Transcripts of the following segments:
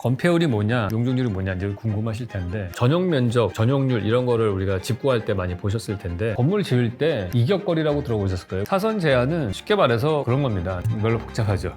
건폐율이 뭐냐, 용적률이 뭐냐 이제 궁금하실 텐데 전용 면적, 전용률 이런 거를 우리가 집 구할 때 많이 보셨을 텐데 건물 지을 때 이격거리라고 들어보셨을 거예요. 사선 제한은 쉽게 말해서 그런 겁니다. 별로 복잡하죠.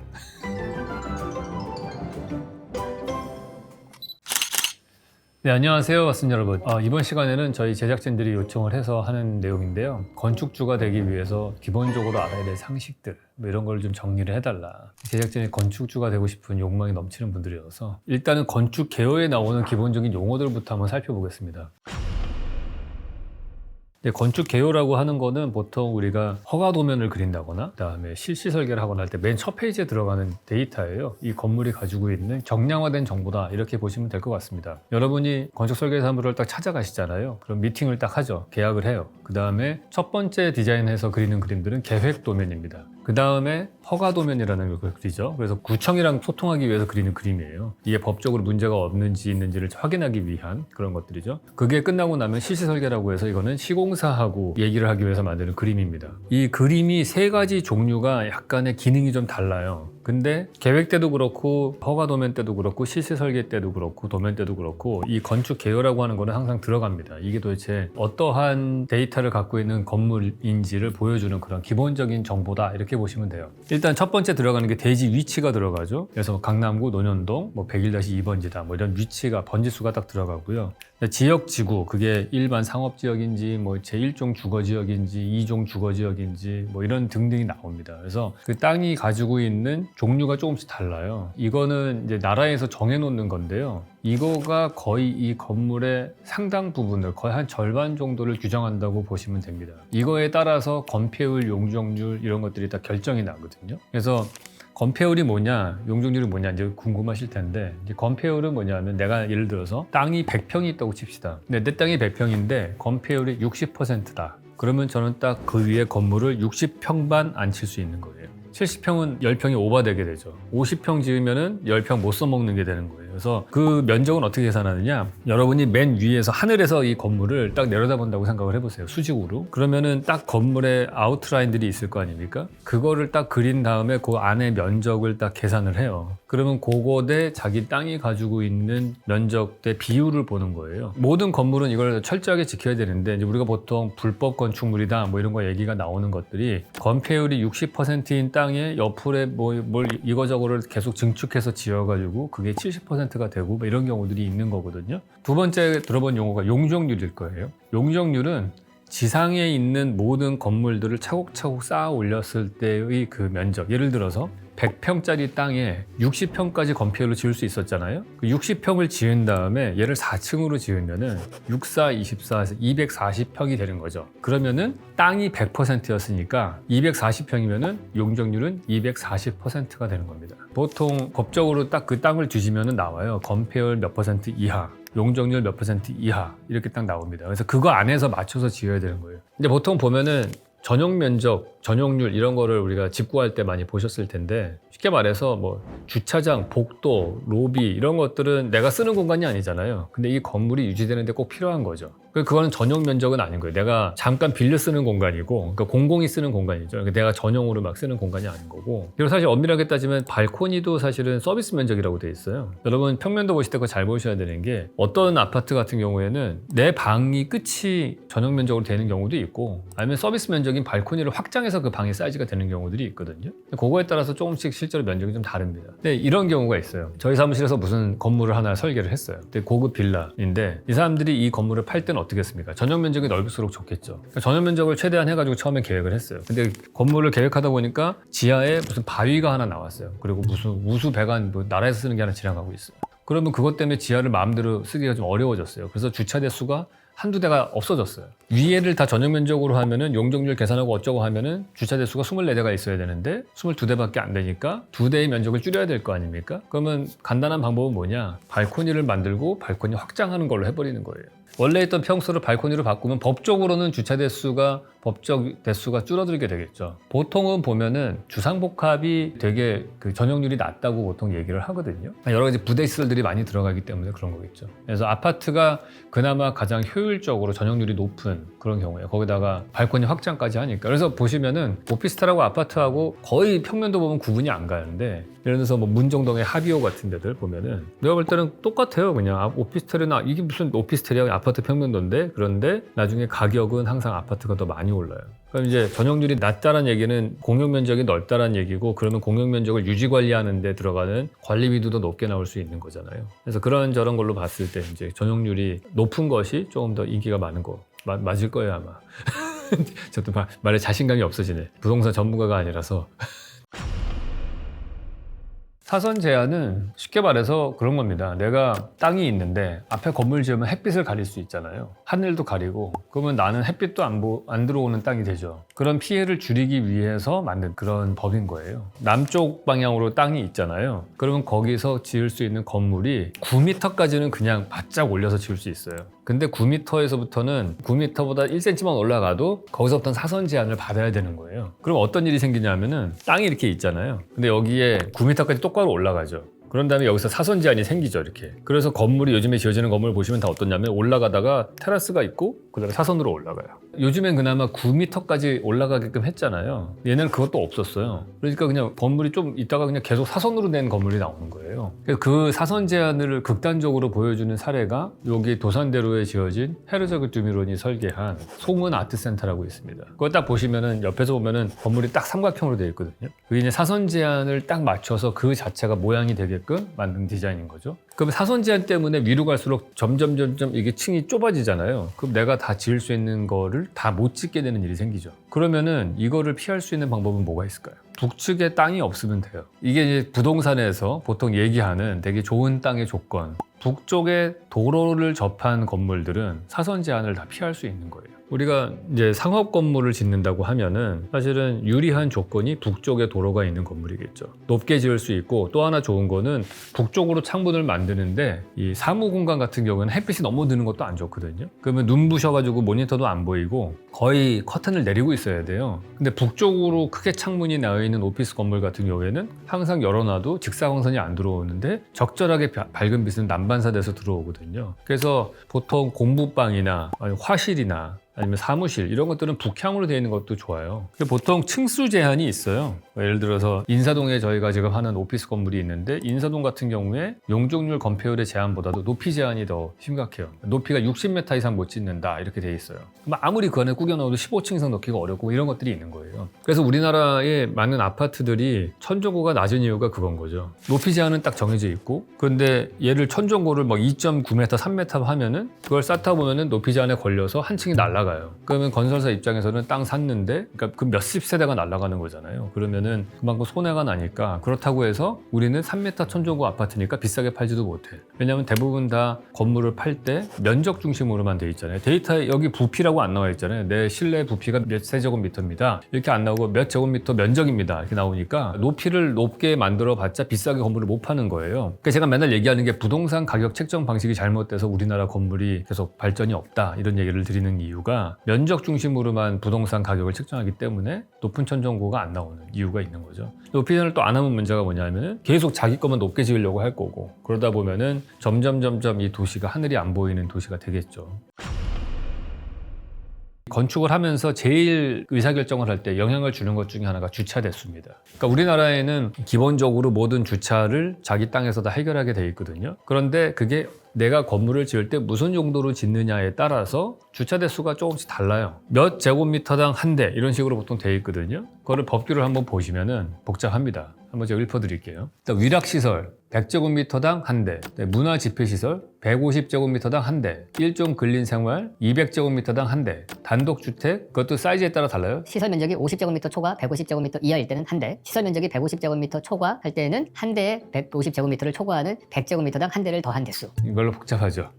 네, 안녕하세요, 왓슨 여러분. 이번 시간에는 저희 제작진들이 요청을 해서 하는 내용인데요. 건축주가 되기 위해서 기본적으로 알아야 될 상식들, 이런 걸 좀 정리를 해달라. 제작진이 건축주가 되고 싶은 욕망이 넘치는 분들이어서 일단은 건축 개요에 나오는 기본적인 용어들부터 한번 살펴보겠습니다. 건축 개요라고 하는 거는 보통 우리가 허가 도면을 그린다거나 그다음에 실시 설계를 하거나 할 때 맨 첫 페이지에 들어가는 데이터예요. 이 건물이 가지고 있는 정량화된 정보다 이렇게 보시면 될 것 같습니다. 여러분이 건축 설계 사무를 딱 찾아가시잖아요. 그럼 미팅을 딱 하죠. 계약을 해요. 그 다음에 첫 번째 디자인해서 그리는 그림들은 계획 도면입니다. 그 다음에 허가 도면이라는 걸 그리죠. 그래서 구청이랑 소통하기 위해서 그리는 그림이에요. 이게 법적으로 문제가 없는지 있는지를 확인하기 위한 그런 것들이죠. 그게 끝나고 나면 실시 설계라고 해서 이거는 시공사하고 얘기를 하기 위해서 만드는 그림입니다. 이 그림이 세 가지 종류가 약간의 기능이 좀 달라요. 근데 계획 때도 그렇고 허가 도면 때도 그렇고 실시 설계 때도 그렇고 도면 때도 그렇고 이 건축 개요라고 하는 거는 항상 들어갑니다. 이게 도대체 어떠한 데이터를 갖고 있는 건물인지를 보여주는 그런 기본적인 정보다 이렇게 보시면 돼요. 일단 첫 번째 들어가는 게 대지 위치가 들어가죠. 그래서 강남구 논현동 101-2번지다 이런 위치가 번지수가 딱 들어가고요. 지역 지구 그게 일반 상업지역인지 제1종 주거지역인지 2종 주거지역인지 이런 등등이 나옵니다. 그래서 그 땅이 가지고 있는 종류가 조금씩 달라요. 이거는 이제 나라에서 정해놓는 건데요. 이거가 거의 이 건물의 상당 부분을 거의 한 절반 정도를 규정한다고 보시면 됩니다. 이거에 따라서 건폐율, 용적률 이런 것들이 다 결정이 나거든요. 그래서 건폐율이 뭐냐, 용적률이 뭐냐 이제 궁금하실 텐데 이제 건폐율은 뭐냐면 내가 예를 들어서 땅이 100평이 있다고 칩시다. 근데 내 땅이 100평인데 건폐율이 60%다. 그러면 저는 딱 그 위에 건물을 60평만 안 칠 수 있는 거예요. 70평은 10평이 오버되게 되죠. 50평 지으면은 10평 못 써먹는 게 되는 거예요. 그래서 그 면적은 어떻게 계산하느냐? 여러분이 맨 위에서 하늘에서 이 건물을 딱 내려다본다고 생각을 해보세요. 수직으로. 그러면은 딱 건물의 아웃라인들이 있을 거 아닙니까? 그거를 딱 그린 다음에 그 안에 면적을 딱 계산을 해요. 그러면 그거 대 자기 땅이 가지고 있는 면적 대 비율을 보는 거예요. 모든 건물은 이걸 철저하게 지켜야 되는데 이제 우리가 보통 불법 건축물이다 이런 거 얘기가 나오는 것들이 건폐율이 60%인 땅에 옆으로 뭘 이거저거를 계속 증축해서 지어가지고 그게 70%가 되고 이런 경우들이 있는 거거든요. 두 번째 들어본 용어가 용적률일 거예요. 용적률은 지상에 있는 모든 건물들을 차곡차곡 쌓아 올렸을 때의 그 면적. 예를 들어서 100평짜리 땅에 60평까지 건폐율로 지을 수 있었잖아요. 그 60평을 지은 다음에 얘를 4층으로 지으면은 64, 24, 240평이 되는 거죠. 그러면은 땅이 100%였으니까 240평이면은 용적률은 240%가 되는 겁니다. 보통 법적으로 딱 그 땅을 뒤지면은 나와요. 건폐율 몇 퍼센트 이하. 용적률 몇 퍼센트 이하 이렇게 딱 나옵니다. 그래서 그거 안에서 맞춰서 지어야 되는 거예요. 근데 보통 보면은 전용 면적, 전용률 이런 거를 우리가 집 구할 때 많이 보셨을 텐데 쉽게 말해서 주차장, 복도, 로비 이런 것들은 내가 쓰는 공간이 아니잖아요. 근데 이 건물이 유지되는데 꼭 필요한 거죠. 그거는 전용 면적은 아닌 거예요. 내가 잠깐 빌려 쓰는 공간이고 그러니까 공공이 쓰는 공간이죠. 그러니까 내가 전용으로 막 쓰는 공간이 아닌 거고 그리고 사실 엄밀하게 따지면 발코니도 사실은 서비스 면적이라고 돼 있어요. 여러분 평면도 보실 때 그거 잘 보셔야 되는 게 어떤 아파트 같은 경우에는 내 방이 끝이 전용 면적으로 되는 경우도 있고 아니면 서비스 면적인 발코니를 확장해서 그 방의 사이즈가 되는 경우들이 있거든요. 그거에 따라서 조금씩 실제로 면적이 좀 다릅니다. 근데 이런 경우가 있어요. 저희 사무실에서 무슨 건물을 하나 설계를 했어요. 근데 고급 빌라인데 이 사람들이 이 건물을 팔 때는 어떻게 했습니까? 전용 면적이 넓을수록 좋겠죠. 그러니까 전용 면적을 최대한 해가지고 처음에 계획을 했어요. 근데 건물을 계획하다 보니까 지하에 무슨 바위가 하나 나왔어요. 그리고 무슨 우수 배관 나라에서 쓰는 게 하나 지나가고 있어요. 그러면 그것 때문에 지하를 마음대로 쓰기가 좀 어려워졌어요. 그래서 주차 대수가 한두 대가 없어졌어요. 위에를 다 전용 면적으로 하면은 용적률 계산하고 어쩌고 하면은 주차 대수가 24대가 있어야 되는데 22대밖에 안 되니까 2대의 면적을 줄여야 될 거 아닙니까? 그러면 간단한 방법은 뭐냐? 발코니를 만들고 발코니 확장하는 걸로 해버리는 거예요. 원래 있던 평수를 발코니로 바꾸면 법적으로는 주차 대수가 법적 대수가 줄어들게 되겠죠. 보통은 보면은 주상복합이 되게 그 전용률이 낮다고 보통 얘기를 하거든요. 여러 가지 부대 시설들이 많이 들어가기 때문에 그런 거겠죠. 그래서 아파트가 그나마 가장 효율적으로 전용률이 높은 그런 경우예요. 거기다가 발코니 확장까지 하니까. 그래서 보시면은 오피스텔하고 아파트하고 거의 평면도 보면 구분이 안 가는데 예를 들어서 뭐 문정동의 하비오 같은 데들 보면은 내가 볼 때는 똑같아요. 그냥 오피스텔이나 이게 무슨 오피스텔이야 아파트 평면도인데 그런데 나중에 가격은 항상 아파트가 더 많이 올라요. 그럼 이제 전용률이 낮다는 얘기는 공용 면적이 넓다는 얘기고 그러면 공용 면적을 유지 관리하는 데 들어가는 관리비도 더 높게 나올 수 있는 거잖아요. 그래서 그런 저런 걸로 봤을 때 이제 전용률이 높은 것이 조금 더 인기가 많은 거 맞을 거예요 아마. 저도 말에 자신감이 없어지네. 부동산 전문가가 아니라서. 사선 제한은 쉽게 말해서 그런 겁니다. 내가 땅이 있는데 앞에 건물 지으면 햇빛을 가릴 수 있잖아요. 하늘도 가리고 그러면 나는 햇빛도 안 들어오는 땅이 되죠. 그런 피해를 줄이기 위해서 만든 그런 법인 거예요. 남쪽 방향으로 땅이 있잖아요. 그러면 거기서 지을 수 있는 건물이 9m까지는 그냥 바짝 올려서 지을 수 있어요. 근데 9m에서부터는 9m보다 1cm만 올라가도 거기서부터는 사선 제한을 받아야 되는 거예요. 그럼 어떤 일이 생기냐면은 땅이 이렇게 있잖아요. 근데 여기에 9m까지 똑바로 올라가죠. 그런 다음에 여기서 사선 제한이 생기죠, 이렇게. 그래서 건물이 요즘에 지어지는 건물 보시면 다 어떠냐면 올라가다가 테라스가 있고 그다음에 사선으로 올라가요. 요즘엔 그나마 9m까지 올라가게끔 했잖아요. 얘네는 그것도 없었어요. 그러니까 그냥 건물이 좀 있다가 그냥 계속 사선으로 낸 건물이 나오는 거예요. 그래서 그 사선 제한을 극단적으로 보여주는 사례가 여기 도산대로에 지어진 헤르저그 듀미론이 설계한 송은 아트센터라고 있습니다. 그거 딱 보시면은 옆에서 보면은 건물이 딱 삼각형으로 되어 있거든요. 그게 이제 사선 제한을 딱 맞춰서 그 자체가 모양이 되게끔 만든 디자인인 거죠. 그럼 사선 제한 때문에 위로 갈수록 점점 이게 층이 좁아지잖아요. 그럼 내가 다 지을 수 있는 거를 다 못 짓게 되는 일이 생기죠. 그러면은 이거를 피할 수 있는 방법은 뭐가 있을까요? 북측에 땅이 없으면 돼요. 이게 이제 부동산에서 보통 얘기하는 되게 좋은 땅의 조건. 북쪽에 도로를 접한 건물들은 사선 제한을 다 피할 수 있는 거예요. 우리가 이제 상업 건물을 짓는다고 하면은 사실은 유리한 조건이 북쪽에 도로가 있는 건물이겠죠. 높게 지을 수 있고 또 하나 좋은 거는 북쪽으로 창문을 만드는데 이 사무 공간 같은 경우는 햇빛이 너무 드는 것도 안 좋거든요. 그러면 눈부셔가지고 모니터도 안 보이고 거의 커튼을 내리고 있어야 돼요. 근데 북쪽으로 크게 창문이 나와 있는 오피스 건물 같은 경우에는 항상 열어놔도 직사광선이 안 들어오는데 적절하게 밝은 빛은 난반사돼서 들어오거든요. 그래서 보통 공부방이나 화실이나 아니면 사무실 이런 것들은 북향으로 되어 있는 것도 좋아요. 보통 층수 제한이 있어요. 예를 들어서 인사동에 저희가 지금 하는 오피스 건물이 있는데 인사동 같은 경우에 용적률 건폐율의 제한보다도 높이 제한이 더 심각해요. 높이가 60m 이상 못 짓는다 이렇게 돼 있어요. 그럼 아무리 그 안에 꾸겨 넣어도 15층 이상 넣기가 어렵고 이런 것들이 있는 거예요. 그래서 우리나라의 많은 아파트들이 천정고가 낮은 이유가 그건 거죠. 높이 제한은 딱 정해져 있고 그런데 얘를 천정고를 막 2.9m, 3m 하면은 그걸 쌓다 보면은 높이 제한에 걸려서 한 층이 날아가요. 그러면 건설사 입장에서는 땅 샀는데 그러니까 그 몇십 세대가 날아가는 거잖아요. 그러면은 그만큼 손해가 나니까 그렇다고 해서 우리는 3m 천정고 아파트니까 비싸게 팔지도 못해. 왜냐하면 대부분 다 건물을 팔 때 면적 중심으로만 돼 있잖아요. 데이터에 여기 부피라고 안 나와 있잖아요. 내 실내 부피가 몇 세제곱미터입니다. 이렇게 안 나오고 몇 제곱미터 면적입니다. 이렇게 나오니까 높이를 높게 만들어 봤자 비싸게 건물을 못 파는 거예요. 그러니까 제가 맨날 얘기하는 게 부동산 가격 책정 방식이 잘못돼서 우리나라 건물이 계속 발전이 없다 이런 얘기를 드리는 이유가 면적 중심으로만 부동산 가격을 책정하기 때문에 높은 천정고가 안 나오는 이유가 있는 거죠. 높이 제한을 또 안 하면 문제가 뭐냐면은 계속 자기 것만 높게 지으려고 할 거고 그러다 보면은 점점 이 도시가 하늘이 안 보이는 도시가 되겠죠. 건축을 하면서 제일 의사결정을 할 때 영향을 주는 것 중에 하나가 주차 대수입니다. 그러니까 우리나라에는 기본적으로 모든 주차를 자기 땅에서 다 해결하게 돼 있거든요. 그런데 그게 내가 건물을 지을 때 무슨 정도로 짓느냐에 따라서 주차 대수가 조금씩 달라요. 몇 제곱미터당 한 대 이런 식으로 보통 돼 있거든요. 그거를 법규를 한번 보시면은 복잡합니다. 한번 제가 읊어드릴게요. 일단 위락시설 100제곱미터당 한 대, 문화집회시설 150제곱미터당 한 대, 일종 근린생활 200제곱미터당 한 대, 단독주택 그것도 사이즈에 따라 달라요. 시설 면적이 50제곱미터 초과 150제곱미터 이하일 때는 한 대, 시설 면적이 150제곱미터 초과 할 때는 한 대에 150제곱미터를 초과하는 100제곱미터당 한 대를 더한 대수. 이걸로 복잡하죠.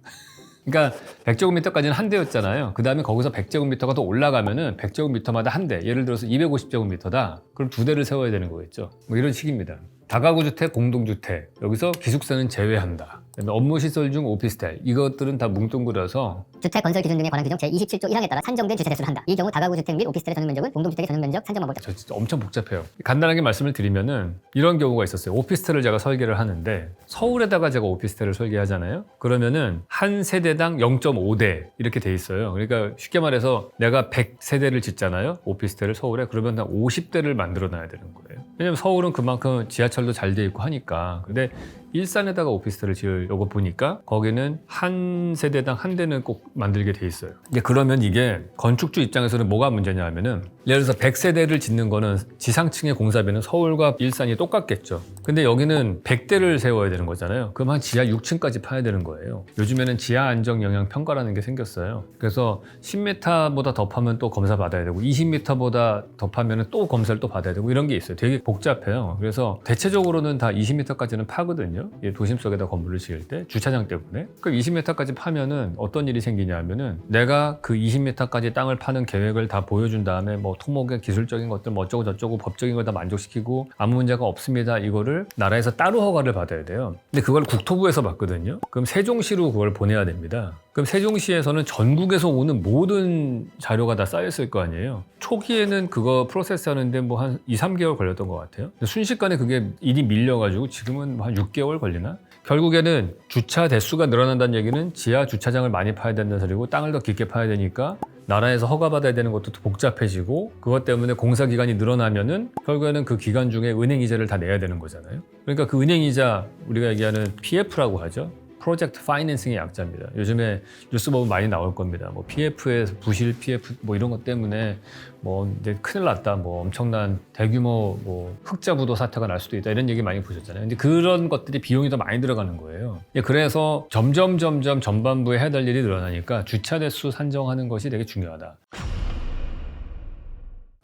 그러니까 100제곱미터까지는 한 대였잖아요. 그 다음에 거기서 100제곱미터가 더 올라가면은 100제곱미터마다 한 대. 예를 들어서 250제곱미터다. 그럼 두 대를 세워야 되는 거겠죠. 뭐 이런 식입니다. 다가구 주택, 공동주택. 여기서 기숙사는 제외한다. 그다음에 업무시설 중 오피스텔. 이것들은 다 뭉뚱그려서 주택 건설 기준 등에 관한 규정 제27조 1항에 따라 산정된 주차 대수를 한다. 이 경우 다가구 주택 및 오피스텔의 전용면적은 공동주택의 전용면적 산정만 볼 때. 저 진짜 엄청 복잡해요. 간단하게 말씀을 드리면은 이런 경우가 있었어요. 오피스텔을 제가 설계를 하는데 서울에다가 제가 오피스텔을 설계하잖아요. 그러면은 한 세대당 0.5대 이렇게 돼 있어요. 그러니까 쉽게 말해서 내가 100세대를 짓잖아요. 오피스텔을 서울에. 그러면 한 50대를 만들어 놔야 되는 거예요. 왜냐면 서울은 그만큼 지하철도 잘 돼 있고 하니까. 근데 일산에다가 오피스텔을 지으려고 보니까 거기는 한 세대당 한 대는 꼭 만들게 돼 있어요. 그러면 이게 건축주 입장에서는 뭐가 문제냐 하면은 예를 들어서 100세대를 짓는 거는 지상층의 공사비는 서울과 일산이 똑같겠죠. 근데 여기는 100대를 세워야 되는 거잖아요. 그럼 한 지하 6층까지 파야 되는 거예요. 요즘에는 지하 안정 영향 평가라는 게 생겼어요. 그래서 10m보다 더 파면 또 검사 받아야 되고 20m보다 더 파면 또 검사를 또 받아야 되고 이런 게 있어요. 되게 복잡해요. 그래서 대체적으로는 다 20m까지는 파거든요. 도심 속에다 건물을 지을 때 주차장 때문에. 그럼 20m까지 파면은 어떤 일이 생기냐 하면은 내가 그 20m까지 땅을 파는 계획을 다 보여준 다음에 뭐 토목의 기술적인 것들 뭐 어쩌고 저쩌고 법적인 걸 다 만족시키고 아무 문제가 없습니다. 이거를 나라에서 따로 허가를 받아야 돼요. 근데 그걸 국토부에서 받거든요. 그럼 세종시로 그걸 보내야 됩니다. 그럼 세종시에서는 전국에서 오는 모든 자료가 다 쌓였을 거 아니에요. 초기에는 그거 프로세스 하는데 뭐 한 2, 3개월 걸렸던 것 같아요. 순식간에 그게 일이 밀려가지고 지금은 한 6개월 걸리나? 결국에는 주차 대수가 늘어난다는 얘기는 지하 주차장을 많이 파야 된다는 소리고 땅을 더 깊게 파야 되니까 나라에서 허가받아야 되는 것도 복잡해지고 그것 때문에 공사기간이 늘어나면은 결국에는 그 기간 중에 은행이자를 다 내야 되는 거잖아요. 그러니까 그 은행이자 우리가 얘기하는 PF라고 하죠. 프로젝트 파이낸싱의 약자입니다. 요즘에 뉴스 보면 많이 나올 겁니다. 뭐 PF에서 부실 PF 뭐 이런 것 때문에 뭐 이제 큰일 났다. 뭐 엄청난 대규모 뭐 흑자 부도 사태가 날 수도 있다. 이런 얘기 많이 보셨잖아요. 근데 그런 것들이 비용이 더 많이 들어가는 거예요. 그래서 점점 전반부에 해야 될 일이 늘어나니까 주차 대수 산정하는 것이 되게 중요하다.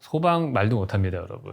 소방 말도 못합니다, 여러분.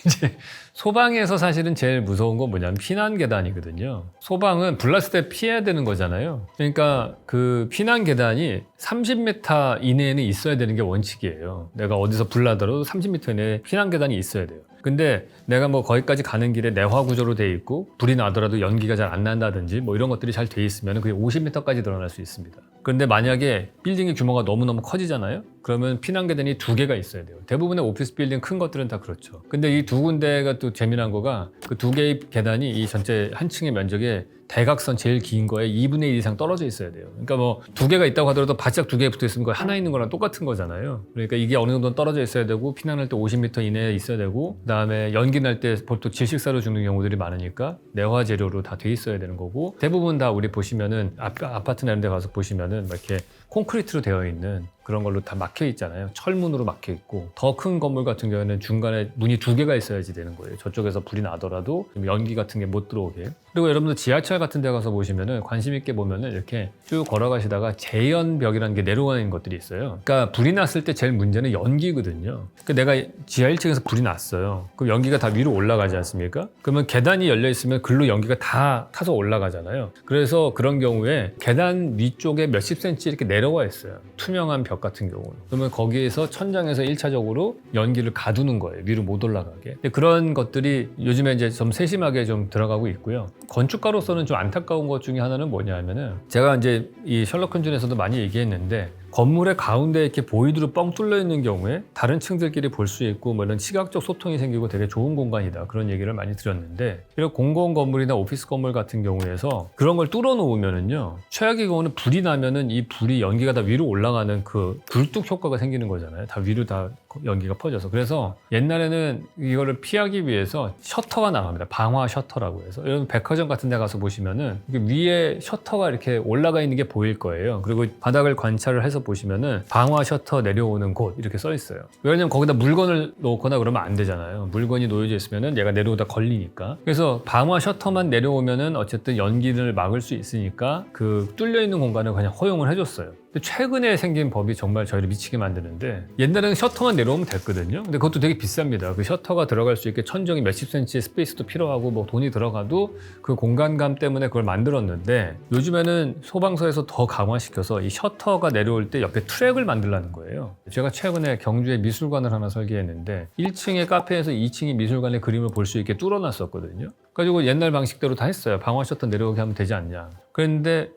이제 소방에서 사실은 제일 무서운 건 뭐냐면 피난 계단이거든요. 소방은 불났을 때 피해야 되는 거잖아요. 그러니까 그 피난 계단이 30m 이내에는 있어야 되는 게 원칙이에요. 내가 어디서 불나더라도 30m 이내에 피난 계단이 있어야 돼요. 근데 내가 뭐 거기까지 가는 길에 내화 구조로 돼 있고 불이 나더라도 연기가 잘 안 난다든지 뭐 이런 것들이 잘 돼 있으면 그게 50m까지 늘어날 수 있습니다. 그런데 만약에 빌딩의 규모가 너무너무 커지잖아요. 그러면 피난 계단이 2개가 있어야 돼요. 대부분의 오피스 빌딩 큰 것들은 다 그렇죠. 근데 이 두 군데가 또 재미난 거가 그 2개의 계단이 이 전체 한 층의 면적에 대각선 제일 긴 거에 2분의 1 이상 떨어져 있어야 돼요. 그러니까 뭐 2개가 있다고 하더라도 바짝 2개 붙어 있으면 거 하나 있는 거랑 똑같은 거잖아요. 그러니까 이게 어느 정도 떨어져 있어야 되고 피난할 때 50m 이내에 있어야 되고 그다음에 연기 날 때 보통 질식사로 죽는 경우들이 많으니까 내화 재료로 다 돼 있어야 되는 거고 대부분 다 우리 보시면은 아파트나 이런 데 가서 보시면은 막 이렇게 콘크리트로 되어 있는 그런 걸로 다 막혀 있잖아요. 철문으로 막혀 있고 더 큰 건물 같은 경우에는 중간에 문이 2개가 있어야지 되는 거예요. 저쪽에서 불이 나더라도 연기 같은 게 못 들어오게. 그리고 여러분들 지하철 같은 데 가서 보시면은 관심 있게 보면은 이렇게 쭉 걸어가시다가 재연벽이라는 게 내려가는 것들이 있어요. 그러니까 불이 났을 때 제일 문제는 연기거든요. 그러니까 내가 지하 1층에서 불이 났어요. 그럼 연기가 다 위로 올라가지 않습니까? 그러면 계단이 열려 있으면 글로 연기가 다 타서 올라가잖아요. 그래서 그런 경우에 계단 위쪽에 몇십 센치 이렇게 내려와 있어요. 투명한 벽 같은 경우는. 그러면 거기에서 천장에서 1차적으로 연기를 가두는 거예요. 위로 못 올라가게. 근데 그런 것들이 요즘에 이제 좀 세심하게 좀 들어가고 있고요. 건축가로서는 좀 안타까운 것 중에 하나는 뭐냐 하면은 제가 이제 이 셜록 홈즈에서도 많이 얘기했는데 건물의 가운데 이렇게 보이드로 뻥 뚫려 있는 경우에 다른 층들끼리 볼 수 있고 뭐 이런 시각적 소통이 생기고 되게 좋은 공간이다 그런 얘기를 많이 드렸는데 이런 공공 건물이나 오피스 건물 같은 경우에서 그런 걸 뚫어 놓으면은요 최악의 경우는 불이 나면은 이 불이 연기가 다 위로 올라가는 그 굴뚝 효과가 생기는 거잖아요. 다 위로 다 연기가 퍼져서. 그래서 옛날에는 이거를 피하기 위해서 셔터가 나갑니다. 방화 셔터라고 해서. 여러분 백화점 같은 데 가서 보시면은 위에 셔터가 이렇게 올라가 있는 게 보일 거예요. 그리고 바닥을 관찰을 해서 보시면은 방화 셔터 내려오는 곳 이렇게 써 있어요. 왜냐면 거기다 물건을 놓거나 그러면 안 되잖아요. 물건이 놓여져 있으면은 얘가 내려오다 걸리니까. 그래서 방화 셔터만 내려오면은 어쨌든 연기를 막을 수 있으니까 그 뚫려 있는 공간을 그냥 허용을 해줬어요. 근데 최근에 생긴 법이 정말 저희를 미치게 만드는데 옛날에는 셔터만 내려오면 됐거든요. 근데 그것도 되게 비쌉니다. 그 셔터가 들어갈 수 있게 천정이 몇십 센치의 스페이스도 필요하고 뭐 돈이 들어가도 그 공간감 때문에 그걸 만들었는데 요즘에는 소방서에서 더 강화시켜서 이 셔터가 내려올 때 옆에 트랙을 만들라는 거예요. 제가 최근에 경주에 미술관을 하나 설계했는데 1층의 카페에서 2층의 미술관의 그림을 볼 수 있게 뚫어놨었거든요. 그래가지고 옛날 방식대로 다 했어요. 방화 셔터 내려오게 하면 되지 않냐. 그런데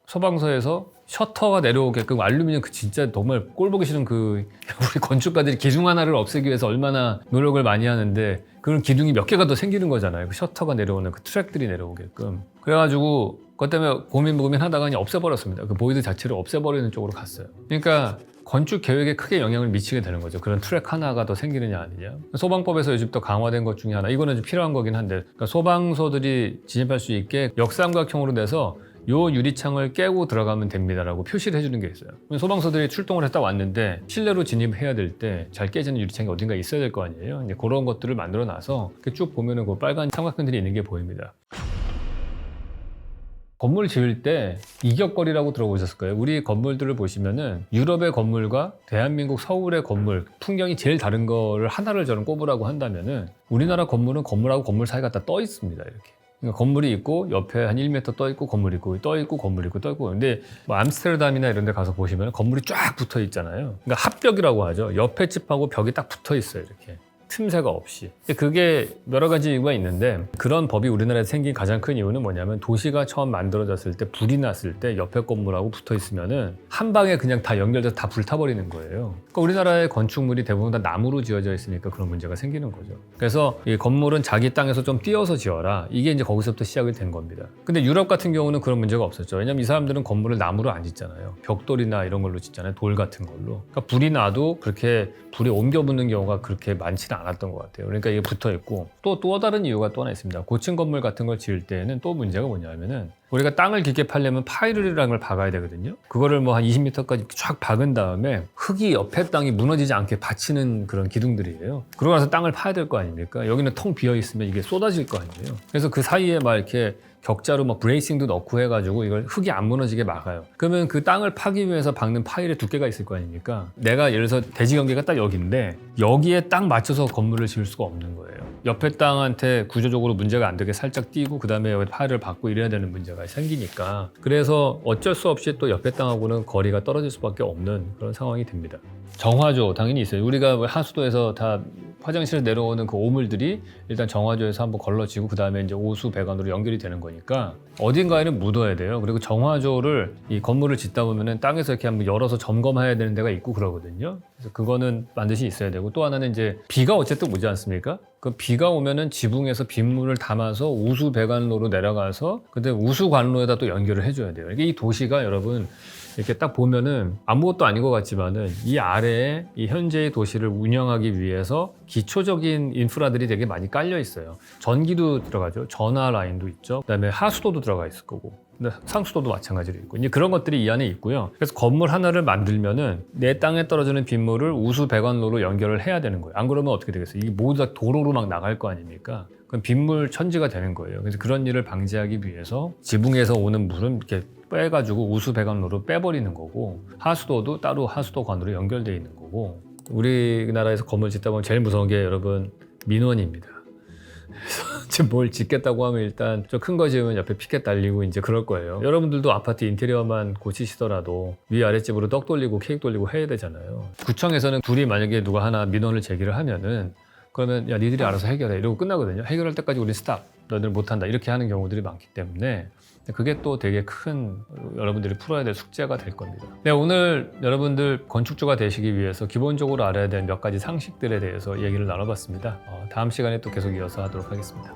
소방서에서 셔터가 내려오게끔 알루미늄 그 진짜 정말 꼴 보기 싫은 그 우리 건축가들이 기둥 하나를 없애기 위해서 얼마나 노력을 많이 하는데 그런 기둥이 몇 개가 더 생기는 거잖아요. 그 셔터가 내려오는 그 트랙들이 내려오게끔. 그래가지고 그것 때문에 고민하다가 그냥 없애버렸습니다. 그 보이드 자체를 없애버리는 쪽으로 갔어요. 그러니까 건축 계획에 크게 영향을 미치게 되는 거죠. 그런 트랙 하나가 더 생기느냐 아니냐. 소방법에서 요즘 또 강화된 것 중에 하나, 이거는 좀 필요한 거긴 한데, 그러니까 소방서들이 진입할 수 있게 역삼각형으로 돼서 요 유리창을 깨고 들어가면 됩니다라고 표시를 해주는 게 있어요. 소방서들이 출동을 했다 왔는데 실내로 진입해야 될 때 잘 깨지는 유리창이 어딘가 있어야 될 거 아니에요. 이제 그런 것들을 만들어 놔서 쭉 보면은 그 빨간 삼각형들이 있는 게 보입니다. 건물 지을 때 이격거리라고 들어보셨을 거예요. 우리 건물들을 보시면은 유럽의 건물과 대한민국 서울의 건물 풍경이 제일 다른 거를 하나를 저는 꼽으라고 한다면은 우리나라 건물은 건물하고 건물 사이가 다 떠 있습니다. 이렇게. 그러니까 건물이 있고 옆에 한 1m 떠 있고 건물이 있고 떠 있고 건물이 있고 떠 있고. 근데 뭐 암스테르담이나 이런 데 가서 보시면 건물이 쫙 붙어 있잖아요. 그러니까 합벽이라고 하죠. 옆에 집하고 벽이 딱 붙어 있어요. 이렇게. 틈새가 없이. 그게 여러 가지 이유가 있는데 그런 법이 우리나라에 생긴 가장 큰 이유는 뭐냐면 도시가 처음 만들어졌을 때 불이 났을 때 옆에 건물하고 붙어 있으면은 한 방에 그냥 다 연결돼서 다 불타버리는 거예요. 그러니까 우리나라의 건축물이 대부분 다 나무로 지어져 있으니까 그런 문제가 생기는 거죠. 그래서 이 건물은 자기 땅에서 좀 띄어서 지어라. 이게 이제 거기서부터 시작이 된 겁니다. 근데 유럽 같은 경우는 그런 문제가 없었죠. 왜냐면 이 사람들은 건물을 나무로 안 짓잖아요. 벽돌이나 이런 걸로 짓잖아요. 돌 같은 걸로. 그러니까 불이 나도 그렇게 불이 옮겨 붙는 경우가 그렇게 많지는 않았던 것 같아요. 그러니까 이게 붙어 있고 또 다른 이유가 또 하나 있습니다. 고층 건물 같은 걸 지을 때는 또 문제가 뭐냐면은 우리가 땅을 깊게 파려면 파이르라는 걸 박아야 되거든요. 그거를 뭐 한 20m까지 쫙 박은 다음에 흙이 옆에 땅이 무너지지 않게 받치는 그런 기둥들이에요. 그러고 나서 땅을 파야 될 거 아닙니까? 여기는 텅 비어 있으면 이게 쏟아질 거 아니에요. 그래서 그 사이에 막 이렇게 격자로 막 브레이싱도 넣고 해가지고 이걸 흙이 안 무너지게 막아요. 그러면 그 땅을 파기 위해서 박는 파일의 두께가 있을 거 아닙니까? 내가 예를 들어서 대지경계가 딱 여기인데 여기에 딱 맞춰서 건물을 지을 수가 없는 거예요. 옆에 땅한테 구조적으로 문제가 안 되게 살짝 띄고 그 다음에 여기 파일을 박고 이래야 되는 문제가 생기니까 그래서 어쩔 수 없이 또 옆에 땅하고는 거리가 떨어질 수밖에 없는 그런 상황이 됩니다. 정화조 당연히 있어요. 우리가 하수도에서 다 화장실에 내려오는 그 오물들이 일단 정화조에서 한번 걸러지고 그 다음에 이제 오수 배관으로 연결이 되는 거니까 어딘가에는 묻어야 돼요. 그리고 정화조를 이 건물을 짓다 보면은 땅에서 이렇게 한번 열어서 점검해야 되는 데가 있고 그러거든요. 그래서 그거는 반드시 있어야 되고 또 하나는 이제 비가 어쨌든 오지 않습니까? 그 비가 오면은 지붕에서 빗물을 담아서 우수 배관로로 내려가서 근데 우수 관로에다 또 연결을 해줘야 돼요. 이게 이 도시가 여러분 이렇게 딱 보면은 아무것도 아닌 것 같지만은 이 아래에 이 현재의 도시를 운영하기 위해서 기초적인 인프라들이 되게 많이 깔려 있어요. 전기도 들어가죠. 전화 라인도 있죠. 그다음에 하수도도 들어가 있을 거고. 근데 상수도도 마찬가지로 있고 이제 그런 것들이 이 안에 있고요. 그래서 건물 하나를 만들면은 내 땅에 떨어지는 빗물을 우수 배관로로 연결을 해야 되는 거예요. 안 그러면 어떻게 되겠어요? 이게 모두 다 도로로 막 나갈 거 아닙니까? 그럼 빗물 천지가 되는 거예요. 그래서 그런 일을 방지하기 위해서 지붕에서 오는 물은 이렇게 빼가지고 우수 배관로로 빼버리는 거고 하수도도 따로 하수도관으로 연결되어 있는 거고 우리나라에서 건물 짓다 보면 제일 무서운 게 여러분 민원입니다. 그래서 지금 뭘 짓겠다고 하면 일단 좀 큰 거 지으면 옆에 피켓 달리고 이제 그럴 거예요. 여러분들도 아파트 인테리어만 고치시더라도 위아랫집으로 떡 돌리고 케이크 돌리고 해야 되잖아요. 구청에서는 둘이 만약에 누가 하나 민원을 제기를 하면은 그러면 야 니들이 알아서 해결해 이러고 끝나거든요. 해결할 때까지 우리 스탑 너희들 못한다 이렇게 하는 경우들이 많기 때문에 그게 또 되게 큰 여러분들이 풀어야 될 숙제가 될 겁니다. 네, 오늘 여러분들 건축주가 되시기 위해서 기본적으로 알아야 될 몇 가지 상식들에 대해서 얘기를 나눠봤습니다. 다음 시간에 또 계속 이어서 하도록 하겠습니다.